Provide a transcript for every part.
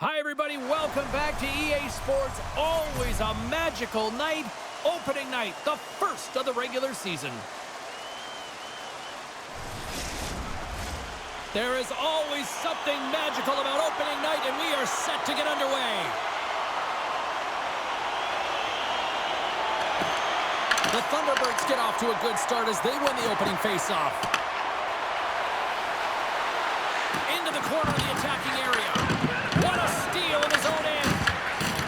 Hi, everybody. Welcome back to EA Sports. Always a magical night. Opening night, the first of the regular season. There is always something magical about opening night, and we are set to get underway. The Thunderbirds get off to a good start as they win the opening faceoff. Into the corner of the attacking area. What a steal in his own end.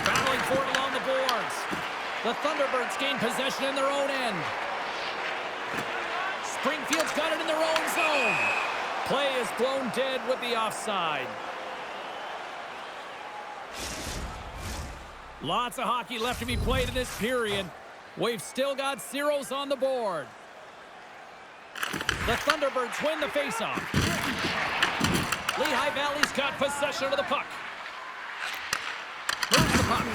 Battling for it along the boards. The Thunderbirds gain possession in their own end. Springfield's got it in their own zone. Play is blown dead with the offside. Lots of hockey left to be played in this period. We've still got zeros on the board. The Thunderbirds win the faceoff. Lehigh Valley's got possession of the puck. Moves the puck.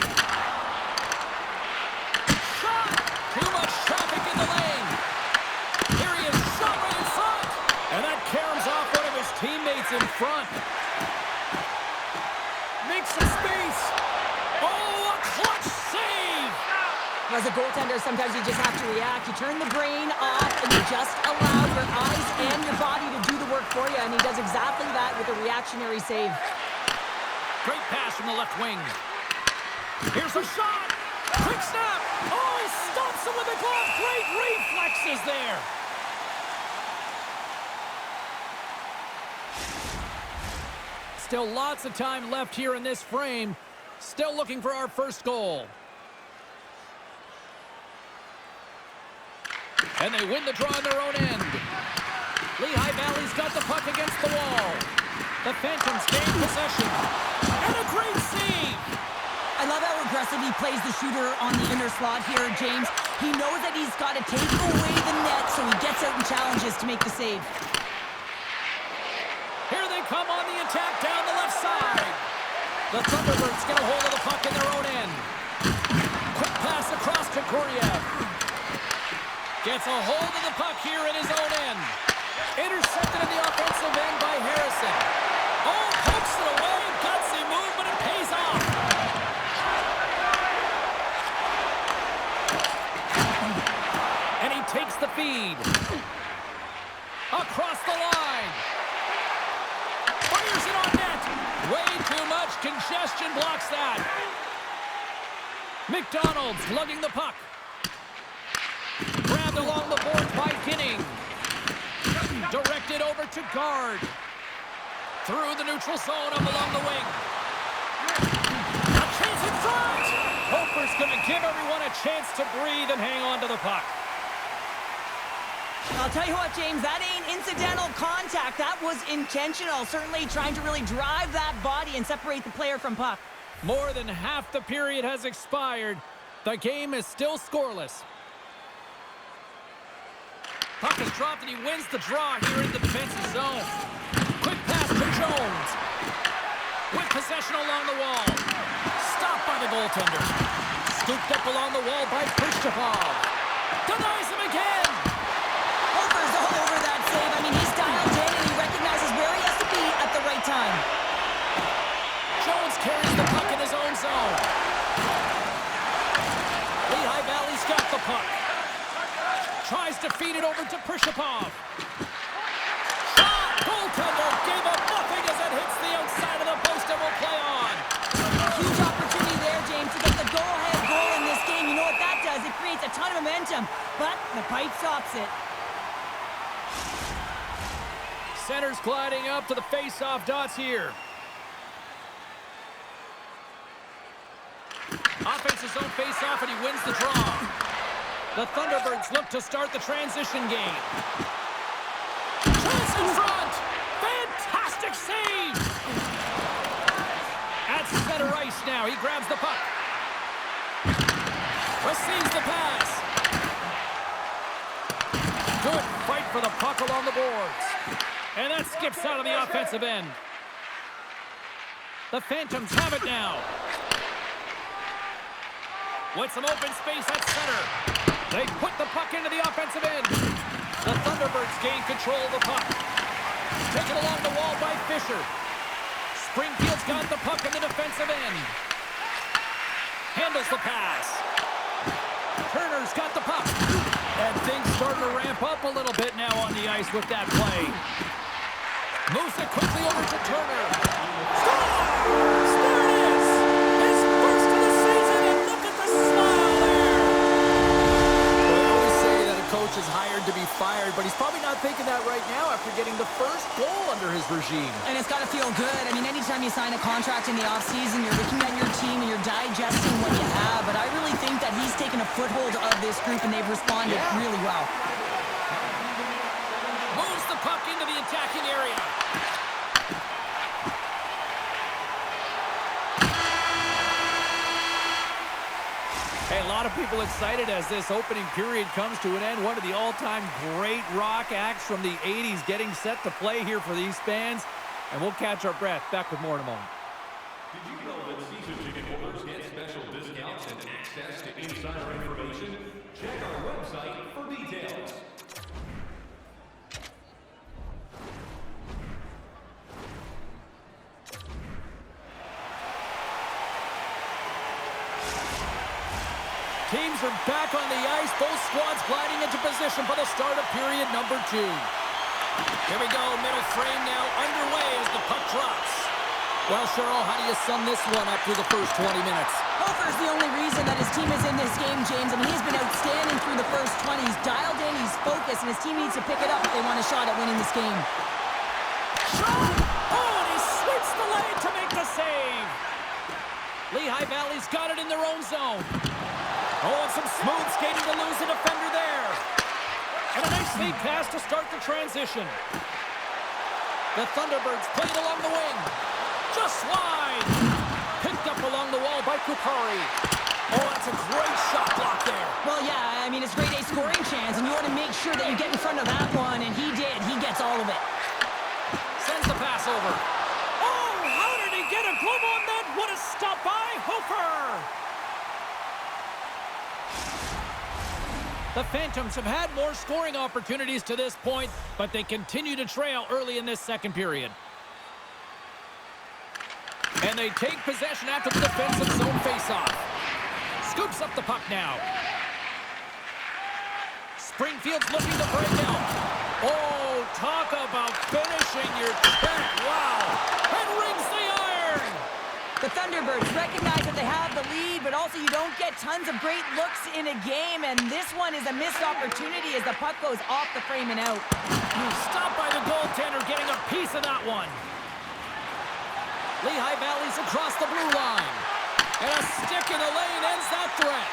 Shot! Too much traffic in the lane. Here he is, shot right in front. And that caroms off one of his teammates in front. Makes some space. Oh, a clutch save! As a goaltender, sometimes you just have to react. You turn the brain off and you just allow your eyes and your body to do the work for you. And he does exactly that with a reactionary save. Great pass from the left wing. Here's a shot. Quick snap. Oh, he stops him with a glove. Great reflexes there. Still lots of time left here in this frame. Still looking for our first goal. And they win the draw on their own end. Lehigh Valley's got the puck against the wall. The Phantoms gain possession. And a great save! I love how aggressive he plays the shooter on the inner slot here, James. He knows that he's got to take away the net, so he gets out and challenges to make the save. Here they come on the attack down the left side. The Thunderbirds get a hold of the puck in their own end. Quick pass across to Koryev. Gets a hold of the puck here in his own end. Intercepted in the offensive end by Harrison. Oh, pokes it away. Gutsy move, but it pays off. And he takes the feed. Across the line. Fires it on net. Way too much congestion blocks that. McDonald's lugging the puck. Grabbed along the boards by Ginning. Directed over to guard. Through the neutral zone up along the wing. A chance in front! Hofer's going to give everyone a chance to breathe and hang on to the puck. I'll tell you what, James, that ain't incidental contact. That was intentional. Certainly trying to really drive that body and separate the player from puck. More than half the period has expired. The game is still scoreless. Puck is dropped and he wins the draw here in the defensive zone. Quick pass to Jones. With possession along the wall. Stopped by the goaltender. Scooped up along the wall by Prishchapov. Denies him again. Hofer's all over that save. I mean, he's dialed in and he recognizes where he has to be at the right time. Jones carries the puck in his own zone. Lehigh Valley's got the puck. Tries to feed it over to Prishchapov. Shot! Goaltender gave up nothing as it hits the outside of the post and will play on. Huge opportunity there, James, to get the go-ahead goal in this game. You know what that does? It creates a ton of momentum, but the pipe stops it. Center's gliding up to the face-off dots here. Offense's own face-off and he wins the draw. The Thunderbirds look to start the transition game. Chance in front! Fantastic save! At center ice now, he grabs the puck. Receives the pass. Good fight for the puck along the boards. And that skips out of the offensive end. The Phantoms have it now. With some open space at center. They put the puck into the offensive end. The Thunderbirds gain control of the puck. Taken along the wall by Fisher. Springfield's got the puck in the defensive end. Handles the pass. Turner's got the puck. And things starting to ramp up a little bit now on the ice with that play. Moves it quickly over to Turner. Scores! There it is! His first of the season, and look at the smile there! Well, they always say that a coach is hired to be fired, but he's probably not thinking that right now after getting the first goal under his regime. And it's got to feel good. I mean, anytime you sign a contract in the offseason, you're looking at your team and you're digesting what you have. But I really think that he's taken a foothold of this group, and they've responded really well. Moves the puck into the attacking area. Hey, a lot of people excited as this opening period comes to an end. One of the all-time great rock acts from the 80s getting set to play here for these fans. And we'll catch our breath. Back with more in a moment. Did you know that season ticket holders get special discounts and access to insider information? Check our website for details. Teams are back on the ice. Both squads gliding into position for the start of period number 2. Here we go. Middle frame now underway as the puck drops. Well, Cheryl, how do you sum this one up through the first 20 minutes? Hofer's the only reason that his team is in this game, James. I mean, he's been outstanding through the first 20. He's dialed in, he's focused, and his team needs to pick it up if they want a shot at winning this game. Shot! Oh, and he sweeps the leg to make the save. Lehigh Valley's got it in their own zone. Oh, and some smooth skating to lose a defender there. And a nice lead pass to start the transition. The Thunderbirds played along the wing. Just wide. Picked up along the wall by Kupari. Oh, that's a great shot block there. Well, yeah, I mean, it's grade A scoring chance, and you want to make sure that you get in front of that one, and he did. He gets all of it. Sends the pass over. Oh, how did he get a glove on that? What a stop by Hofer. The Phantoms have had more scoring opportunities to this point, but they continue to trail early in this second period. And they take possession after the defensive zone faceoff. Scoops up the puck now. Springfield's looking to break out. Oh, talk about finishing your check. Wow. And rings the iron. The Thunderbirds recognize that they have the lead, but also you don't get tons of great looks in a game, and this one is a missed opportunity as the puck goes off the frame and out. Stopped by the goaltender, getting a piece of that one. Lehigh Valley's across the blue line. And a stick in the lane ends that threat.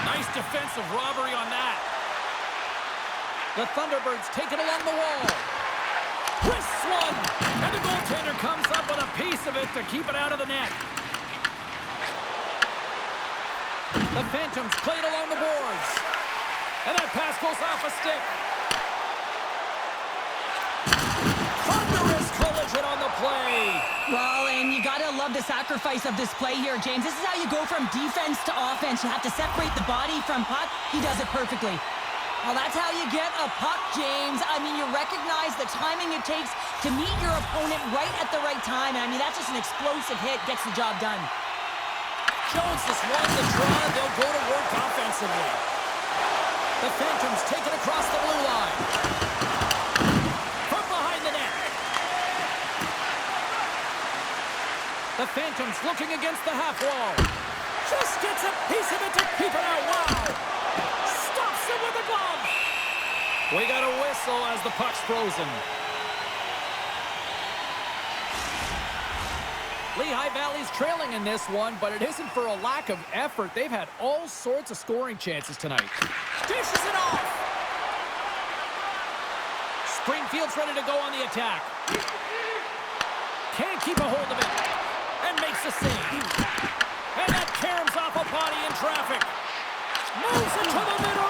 Nice defensive robbery on that. The Thunderbirds take it along the wall. Wrists one. And the goaltender comes up with a piece of it to keep it out of the net. The Phantoms played along the boards. And that pass goes off a stick. Thunderous collision on the play. Well, and you gotta love the sacrifice of this play here, James. This is how you go from defense to offense. You have to separate the body from puck. He does it perfectly. Well, that's how you get a puck, James. I mean, you recognize the timing it takes to meet your opponent right at the right time. I mean, that's just an explosive hit. Gets the job done. Jones just won the draw. They'll go to work offensively. The Phantoms take it across the blue line. From behind the net. The Phantoms looking against the half wall. Just gets a piece of it to keep it out. Wow. Stops it with a glove. We got a whistle as the puck's frozen. Lehigh Valley's trailing in this one, but it isn't for a lack of effort. They've had all sorts of scoring chances tonight. Dishes it off. Springfield's ready to go on the attack. Can't keep a hold of it. And makes a save. And that caroms off a body in traffic. Moves it to the middle.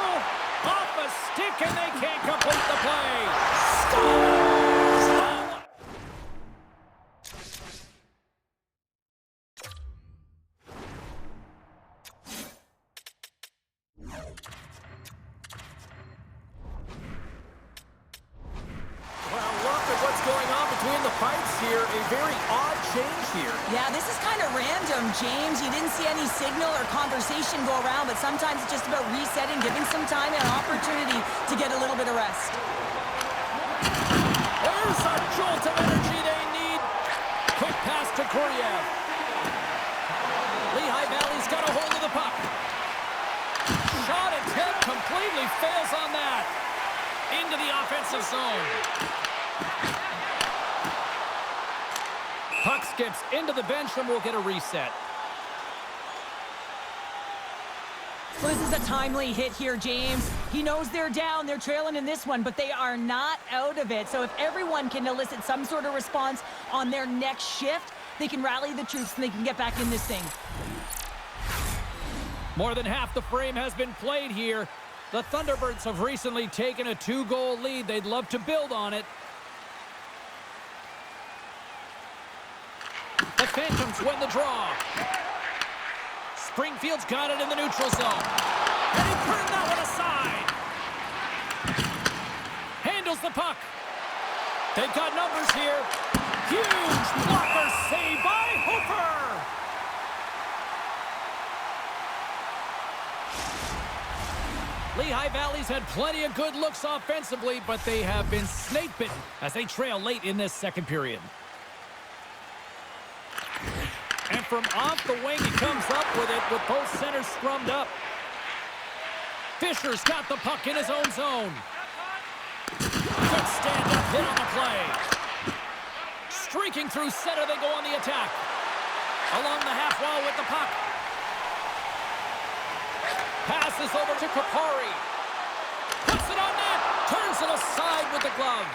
Off a stick, and they can't complete the play. Scores! Well, look at what's going on between the pipes here. A very odd change here. Yeah, this is kind of random, James. You didn't see any signal or conversation go around, but sometimes it's just about resetting, giving some time and an opportunity to get a little bit of rest. There's a jolt of energy they need. Quick pass to Kuryev. Lehigh Valley's got a hold of the puck. Shot attempt completely fails on that. Into the offensive zone. Puck skips into the bench and we'll get a reset. Well, this is a timely hit here, James. He knows they're down, they're trailing in this one, but they are not out of it. So if everyone can elicit some sort of response on their next shift, they can rally the troops and they can get back in this thing. More than half the frame has been played here. The Thunderbirds have recently taken a 2-goal lead. They'd love to build on it. The Phantoms win the draw. Springfield's got it in the neutral zone. And he turned that one aside. Handles the puck. They've got numbers here. Huge blocker save by Hooper. Lehigh Valley's had plenty of good looks offensively, but they have been snake-bitten as they trail late in this second period. And from off the wing, he comes up with it with both centers scrummed up. Fisher's got the puck in his own zone. Good stand-up hit on the play. Streaking through center, they go on the attack. Along the half wall with the puck. Passes over to Kapari. Puts it on net. Turns it aside with the glove.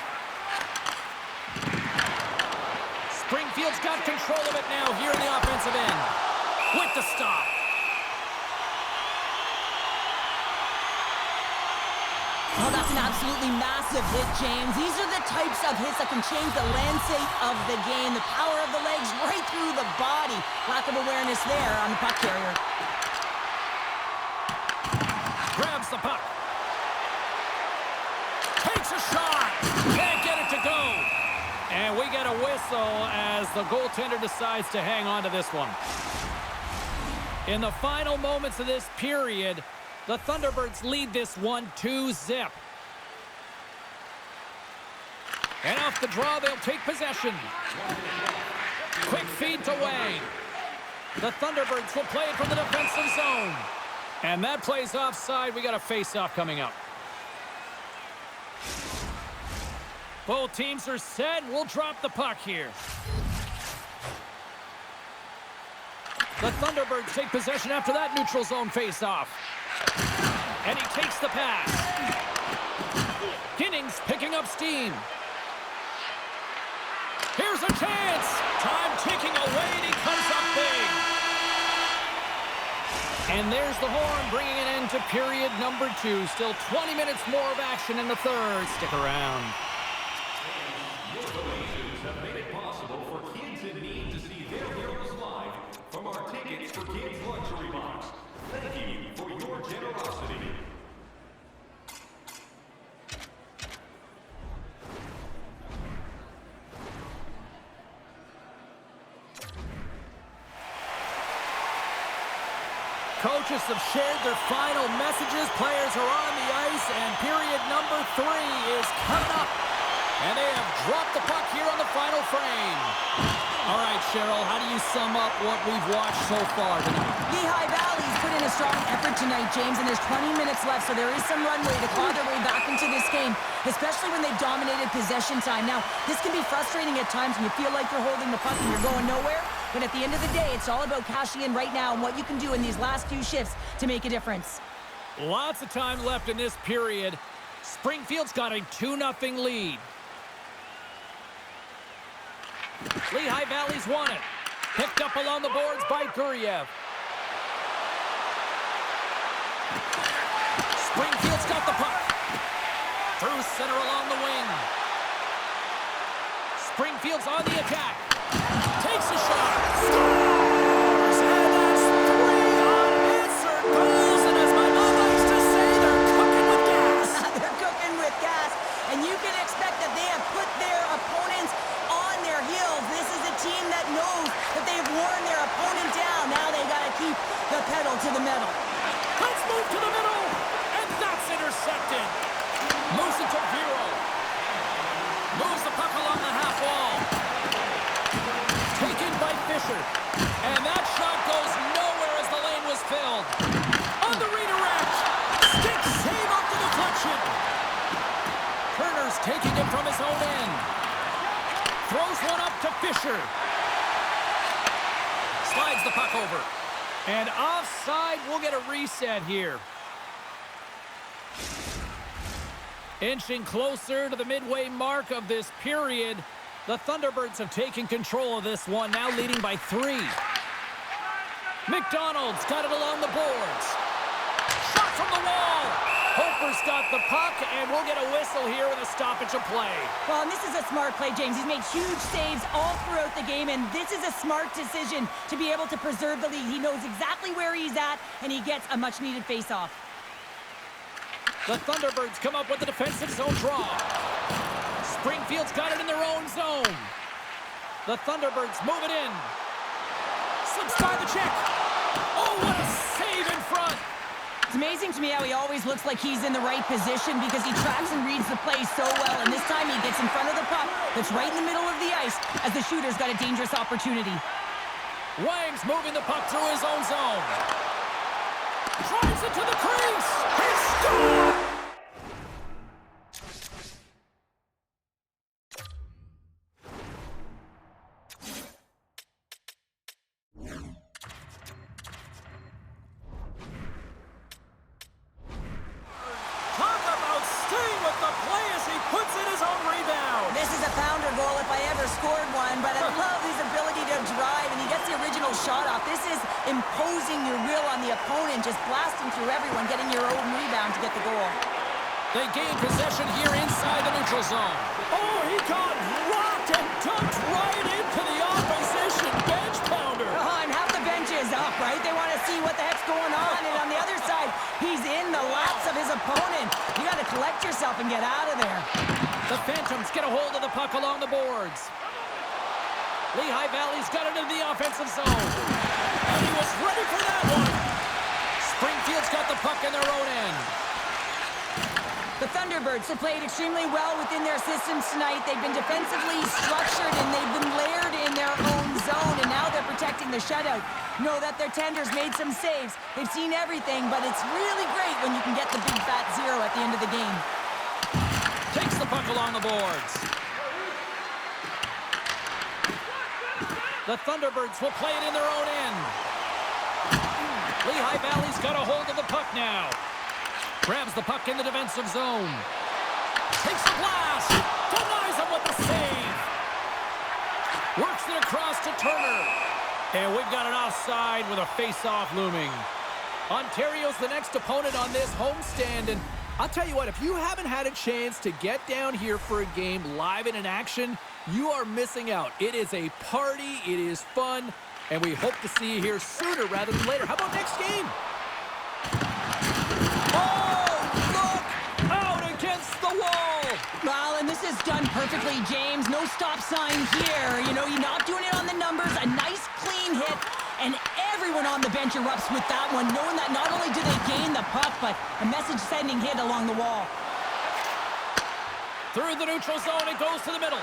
Springfield's got control of it now here in the offensive end. With the stop. Oh, that's an absolutely massive hit, James. These are the types of hits that can change the landscape of the game. The power of the legs right through the body. Lack of awareness there on the puck carrier. Grabs the puck. Takes a shot. Can't get it to go. And we get a whistle as the goaltender decides to hang on to this one. In the final moments of this period, the Thunderbirds lead this one 2-0. And off the draw, they'll take possession. Quick feed to Wayne. The Thunderbirds will play it from the defensive zone. And that plays offside. We got a face-off coming up. Both teams are set. We'll drop the puck here. The Thunderbirds take possession after that neutral zone face-off. And he takes the pass. Ginnings picking up steam. Here's a chance. Time ticking away, and he comes up big. And there's the horn, bringing an end to period number 2. Still 20 minutes more of action in the third. Stick around. Your donations have made it possible for kids in need to see their heroes live from our Tickets for Kids luxury box. Thank you for your generosity. Coaches have shared their final messages. Players are on the ice, and period number 3 is coming up. And they have dropped the puck here on the final frame. All right, Cheryl, how do you sum up what we've watched so far tonight? Lehigh Valley's put in a strong effort tonight, James, and there's 20 minutes left, so there is some runway to claw their way back into this game, especially when they've dominated possession time. Now, this can be frustrating at times when you feel like you're holding the puck and you're going nowhere, but at the end of the day, it's all about cashing in right now and what you can do in these last few shifts to make a difference. Lots of time left in this period. Springfield's got a 2-0 lead. Lehigh Valley's won it. Picked up along the boards by Kuryev. Springfield's got the puck. Through center along the wing. Springfield's on the attack. Takes a shot. Scores! And that's 3 unanswered goals. And as my mom likes to say, they're cooking with gas. They're cooking with gas, and you can expect that they have put their opponents on their heels. This is a team that knows pressure. Slides the puck over. And offside, we'll get a reset here. Inching closer to the midway mark of this period. The Thunderbirds have taken control of this one, now leading by 3. McDonald's got it along the boards. Shot from the wall. Hofer's got the puck, and we'll get a whistle here with a stoppage of play. Well, and this is a smart play, James. He's made huge saves all throughout the game, and this is a smart decision to be able to preserve the lead. He knows exactly where he's at, and he gets a much-needed face-off. The Thunderbirds come up with the defensive zone draw. Springfield's got it in their own zone. The Thunderbirds move it in. Slips by the check. Oh, what a save in front. It's amazing to me how he always looks like he's in the right position because he tracks and reads the play so well, and this time he gets in front of the puck that's right in the middle of the ice as the shooter's got a dangerous opportunity. Wang's moving the puck through his own zone. Drives it to the crease. He scores! Talk about staying with the play as he puts in his own rebound. This is a pounder goal if I ever scored one, but I love his ability to drive, and he gets the original shot off. This is imposing your will on the opponent, just blasting through everyone, getting your own rebound to get the goal. They gain possession here inside the neutral zone. Oh, he got rocked and dunked right into the opposition bench pounder. Oh, and half the bench is up, right? They want to see what the heck's going on, and on the other side, he's in the laps of his opponent. You got to collect yourself and get out of there. The Phantoms get a hold of the puck along the boards. Lehigh Valley's got it in the offensive zone. And he was ready for that one. Springfield's got the puck in their own end. The Thunderbirds have played extremely well within their systems tonight. They've been defensively structured, and they've been layered in their own zone, and now they're protecting the shutout. Know that their tenders made some saves. They've seen everything, but it's really great when you can get the big fat zero at the end of the game. Takes the puck along the boards. The Thunderbirds will play it in their own end. Lehigh Valley's got a hold of the puck now. Grabs the puck in the defensive zone. Takes a blast. Denies him with the save. Works it across to Turner. And we've got an offside with a face-off looming. Ontario's the next opponent on this homestand. And I'll tell you what, if you haven't had a chance to get down here for a game live and in action, you are missing out. It is a party. It is fun. And we hope to see you here sooner rather than later. How about next game? Well, and this is done perfectly, James. No stop sign here. You know, you're not doing it on the numbers. A nice, clean hit, and everyone on the bench erupts with that one, knowing that not only do they gain the puck, but a message-sending hit along the wall. Through the neutral zone, it goes to the middle.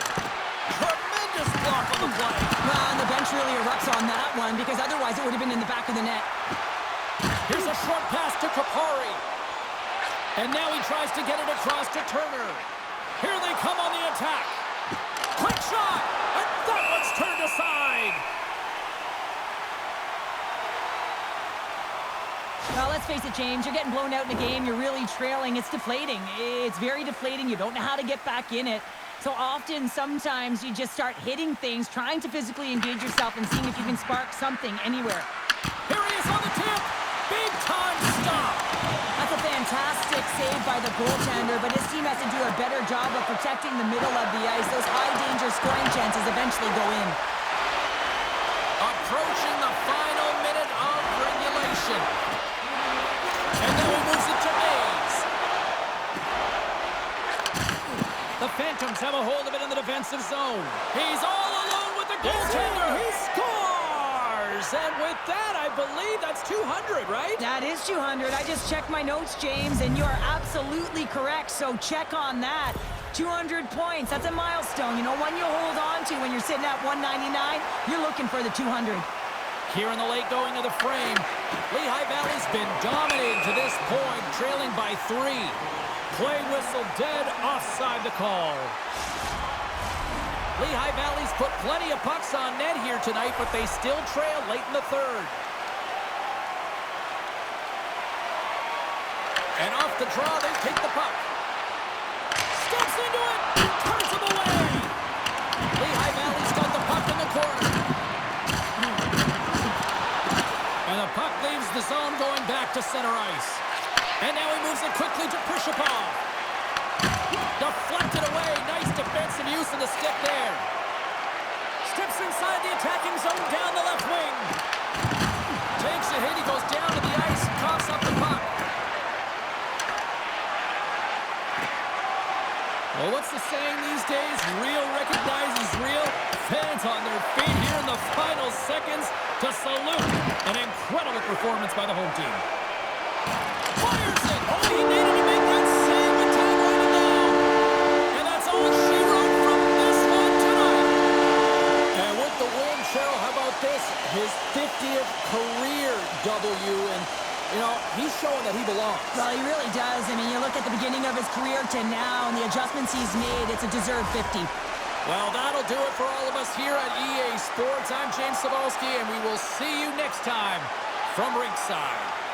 Tremendous block on the play. Well, and the bench really erupts on that one, because otherwise it would have been in the back of the net. Here's a short pass to Kapari. And now he tries to get it across to Turner. Here they come on the attack. Quick shot! And that one's turned aside. Well, let's face it, James. You're getting blown out in a game. You're really trailing. It's deflating. It's very deflating. You don't know how to get back in it. So often, sometimes, you just start hitting things, trying to physically engage yourself and seeing if you can spark something anywhere. Here he is on the tip. Big time stop. That's a fantastic save by the goaltender, but his team has to do a better job of protecting the middle of the ice. Those high-danger scoring chances eventually go in. Approaching the final minute of regulation. And now he moves it to Mays. The Phantoms have a hold of it in the defensive zone. He's all alone with the goaltender. He scores! And with that, I believe that's 200, right? That is 200. I just checked my notes, James, and you are absolutely correct, so check on that. 200 points, that's a milestone. You know, one you hold on to when you're sitting at 199, you're looking for the 200. Here in the late going of the frame, Lehigh Valley's been dominating to this point, trailing by 3. Play whistle dead, offside the call. Lehigh Valley's put plenty of pucks on net here tonight, but they still trail late in the third. And off the draw, they take the puck. Steps into it, turns him away. Lehigh Valley's got the puck in the corner. And the puck leaves the zone going back to center ice. And now he moves it quickly to Prishapov. Deflected away. Nice defensive use of the stick there. Steps inside the attacking zone down the left wing. Takes a hit. He goes down to the ice. Coughs up the puck. Well, what's the saying these days? Real recognizes real. Fans on their feet here in the final seconds to salute an incredible performance by the home team. Fires it! Oh, he needed to make that save with time running down. And that's all she wrote from this one tonight. And with the win, Cheryl, how about this? His 50th career W, and you know, he's showing that he belongs. Well, he really does. I mean, you look at the beginning of his career to now and the adjustments he's made, it's a deserved 50. Well, that'll do it for all of us here at EA Sports. I'm James Cebulski, and we will see you next time from Rinkside.